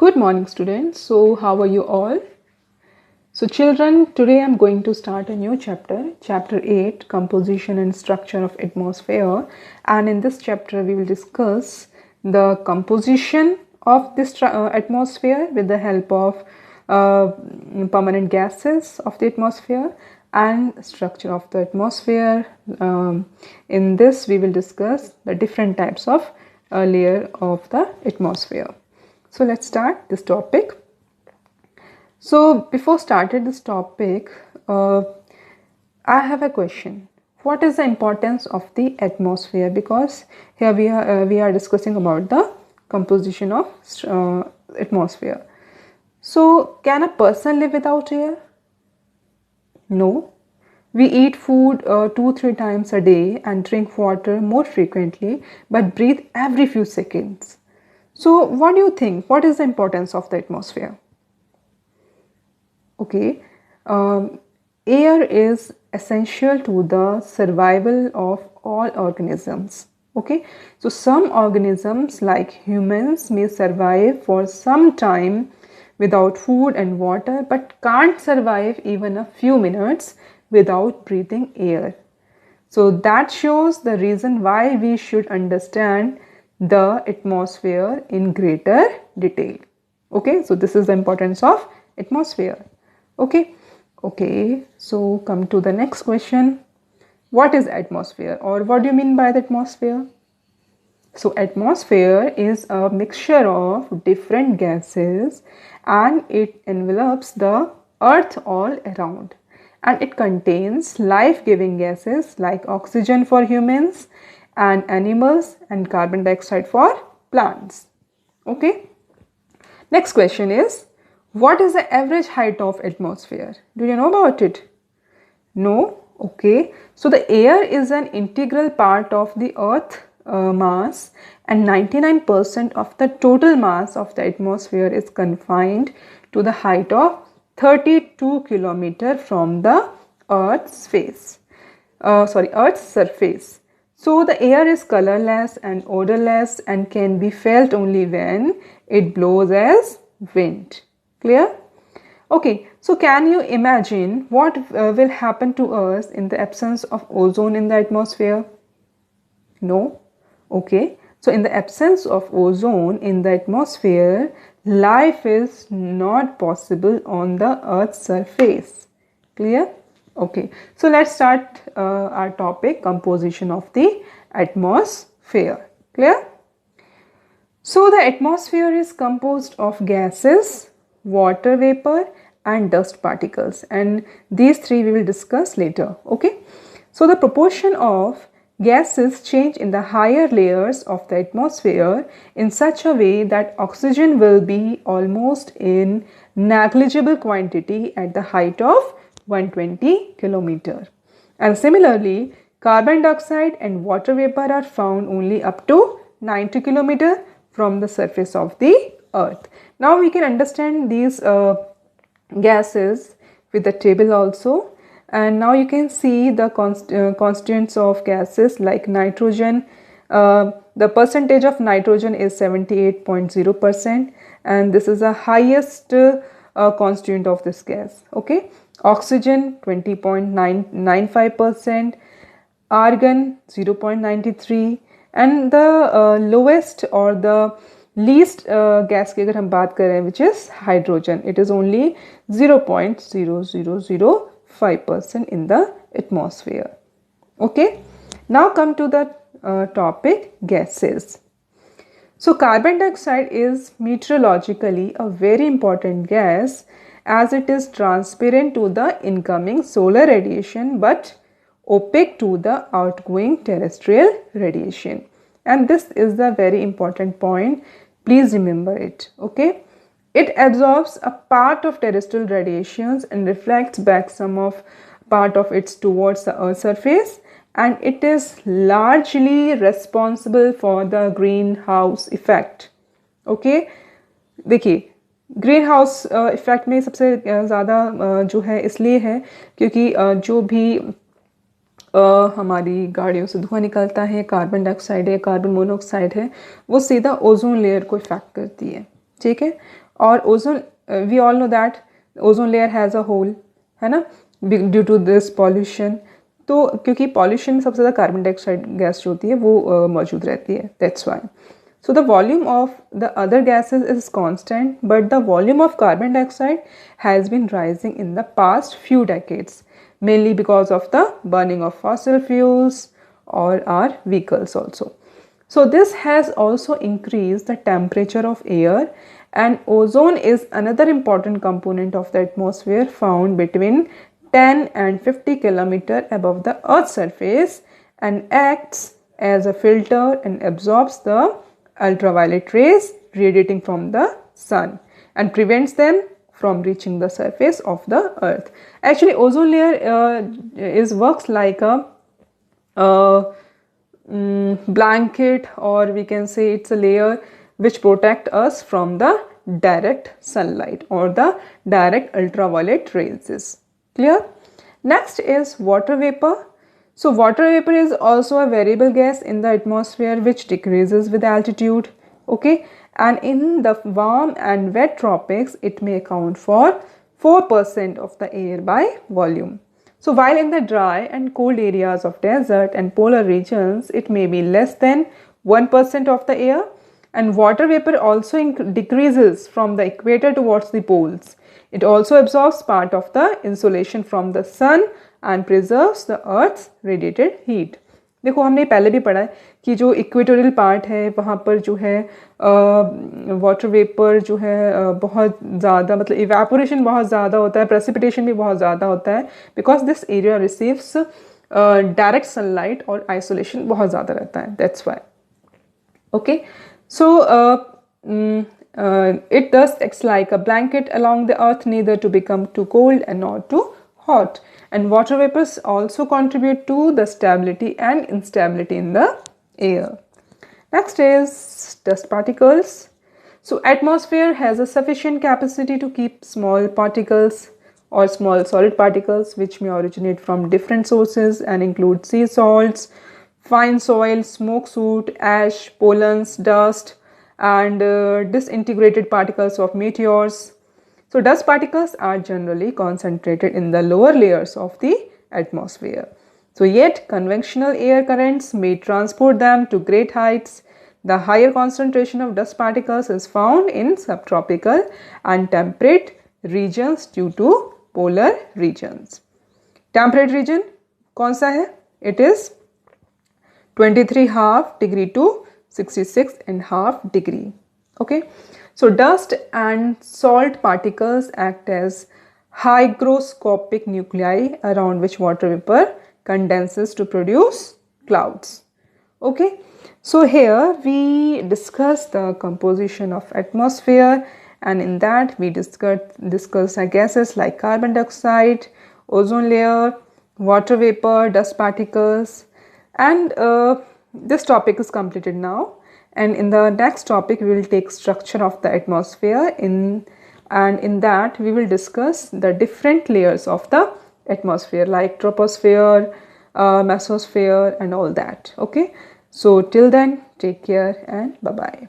Good morning, students. So, how are you all? So, children, today I'm going to start a new chapter, chapter 8, Composition and Structure of Atmosphere. And in this chapter, we will discuss the composition of this atmosphere with the help of permanent gases of the atmosphere and structure of the atmosphere. In this, we will discuss the different types of layer of the atmosphere. So let's start this topic. So before started this topic, I have a question. What is the importance of the atmosphere? Because here we are discussing about the composition of atmosphere. So can a person live without air? No. We eat food 2-3 times a day and drink water more frequently, but breathe every few seconds. So what do you think? What is the importance of the atmosphere? Okay, air is essential to the survival of all organisms. Okay, so some organisms like humans may survive for some time without food and water, but can't survive even a few minutes without breathing air. So that shows the reason why we should understand the atmosphere in greater detail. Okay, so this is the importance of atmosphere. Okay, so come to the next question. What is atmosphere, or what do you mean by the atmosphere? So atmosphere is a mixture of different gases and it envelopes the earth all around, and it contains life-giving gases like oxygen for humans and animals and carbon dioxide for plants. Okay. Next question is, what is the average height of atmosphere? Do you know about it? No? Okay. So the air is an integral part of the earth mass, and 99% of the total mass of the atmosphere is confined to the height of 32 km from the earth's earth's surface. So the air is colorless and odorless and can be felt only when it blows as wind. Clear? Okay, so can you imagine what will happen to us in the absence of ozone in the atmosphere? No? Okay, so in the absence of ozone in the atmosphere, life is not possible on the earth's surface. Clear? Okay, so let's start our topic, composition of the atmosphere. Clear? So the atmosphere is composed of gases, water vapor and dust particles, and these three we will discuss later. Okay, so the proportion of gases change in the higher layers of the atmosphere in such a way that oxygen will be almost in negligible quantity at the height of 120 km, and similarly carbon dioxide and water vapor are found only up to 90 km from the surface of the earth. Now we can understand these gases with the table also, and now you can see the constituents of gases like nitrogen. The percentage of nitrogen is 78.0%, and this is the highest constituent of this gas. Okay, oxygen 20.95%, argon 0.93, and the lowest or the least gas की अगर हम बात करें which is hydrogen, it is only 0.0005% in the atmosphere. Okay, now come to the topic gases. So carbon dioxide is meteorologically a very important gas as it is transparent to the incoming solar radiation but opaque to the outgoing terrestrial radiation, and this is the very important point. Please remember it. Okay, it absorbs a part of terrestrial radiations and reflects back some of part of it towards the earth's surface, and it is largely responsible for the greenhouse effect. Okay, देखिए green house effect में सबसे ज़्यादा जो है इसलिए है क्योंकि जो भी हमारी गाड़ियों से धुआं निकलता है, कार्बन डाइऑक्साइड है, कार्बन मोनोऑक्साइड है, वो सीधा ओजोन लेयर को इफेक्ट करती है. ठीक है. और ozone, we all know that ozone layer has a hole, है ना, ड्यू टू दिस पॉल्यूशन। तो क्योंकि पॉल्यूशन में सबसे ज़्यादा कार्बन डाइऑक्साइड गैस जो होती है वो मौजूद रहती है, that's why. So the volume of the other gases is constant, but the volume of carbon dioxide has been rising in the past few decades, mainly because of the burning of fossil fuels or our vehicles also. So this has also increased the temperature of air, and ozone is another important component of the atmosphere found between 10 and 50 kilometer above the earth's surface, and acts as a filter and absorbs the ultraviolet rays radiating from the sun and prevents them from reaching the surface of the earth. Actually, ozone layer works like a blanket, or we can say it's a layer which protect us from the direct sunlight or the direct ultraviolet rays. Clear? Next is water vapor. So water vapor is also a variable gas in the atmosphere which decreases with altitude, okay, and in the warm and wet tropics it may account for 4% of the air by volume. So while in the dry and cold areas of desert and polar regions it may be less than 1% of the air, and water vapor also decreases from the equator towards the poles. It also absorbs part of the insolation from the sun and preserves the earth's radiated heat. देखो हमने पहले भी पढ़ा है कि जो equatorial part है वहाँ पर जो है वाटर वेपर जो है बहुत ज़्यादा, मतलब इवेपोरेशन बहुत ज़्यादा होता है, प्रेसिपिटेशन भी बहुत ज़्यादा होता है, because this area receives direct sunlight और आइसोलेशन बहुत ज़्यादा रहता है, that's why. Okay, so it thus acts like a blanket along the earth, neither to become too cold and not too hot. And water vapors also contribute to the stability and instability in the air. Next is dust particles. So atmosphere has a sufficient capacity to keep small particles or small solid particles which may originate from different sources and include sea salts, fine soil, smoke soot, ash, pollens, dust, and disintegrated particles of meteors. So dust particles are generally concentrated in the lower layers of the atmosphere. So yet conventional air currents may transport them to great heights. The higher concentration of dust particles is found in subtropical and temperate regions due to polar regions. Temperate region कौन सा है? It is 23.5 degree to 66.5 degree. Okay, so dust and salt particles act as hygroscopic nuclei around which water vapor condenses to produce clouds. Okay, so here we discuss the composition of atmosphere, and in that we discuss gases like carbon dioxide, ozone layer, water vapor, dust particles, and this topic is completed now. And in the next topic we will take structure of the atmosphere and in that we will discuss the different layers of the atmosphere like troposphere, mesosphere and all that. Okay, so till then take care and bye bye.